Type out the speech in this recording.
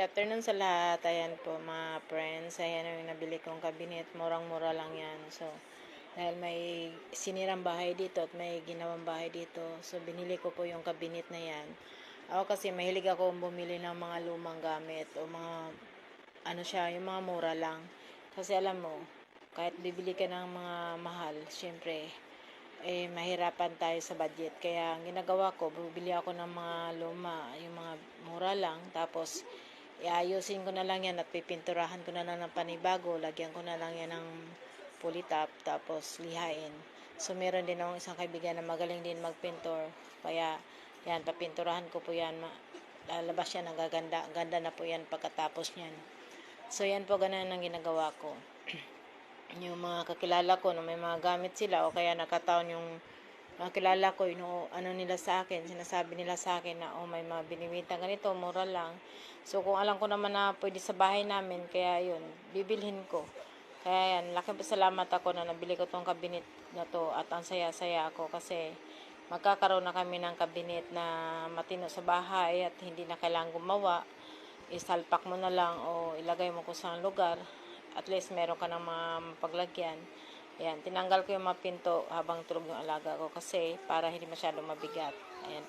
afternoon sa lahat. Ayan po mga friends. Ayan yung nabili kong cabinet. Murang-mura lang yan. So, dahil may sinirang bahay dito at may ginawang bahay dito. So, binili ko po yung cabinet na yan. Ako kasi mahilig ako bumili ng mga lumang gamit o mga ano siya, yung mga mura lang. Kasi alam mo, kahit bibili ka ng mga mahal, syempre, mahirapan tayo sa budget. Kaya ang ginagawa ko, bibili ako ng mga luma, yung mga mura lang. Tapos, iayusin ko na lang yan at pipinturahan ko na lang ng panibago. Lagyan ko na lang yan ng pulitap, tapos lihain. So, meron din akong isang kaibigan na magaling din magpintor. Kaya, yan, papinturahan ko po yan. Lalabas yan, ang gaganda. Ang ganda na po yan pagkatapos niyan. So, yan po, ganun ang ginagawa ko. Yung mga kakilala ko na may mga gamit sila o kaya nakataon yung mga kilala ko, ano nila sa akin, sinasabi nila sa akin na may mga binibenta ganito, mura lang. So kung alam ko naman na pwede sa bahay namin, kaya yun, bibilhin ko. Kaya yan, laking pasalamat ako na nabili ko tong cabinet na to at ang saya-saya ako kasi magkakaroon na kami ng cabinet na matino sa bahay at hindi na kailangang gumawa. Isalpak mo na lang o ilagay mo kung saan lugar. At least meron ka ng mga paglagyan. Ayan, tinanggal ko yung mga pinto habang tulog yung alaga ko kasi para hindi masyadong mabigat. Ayan.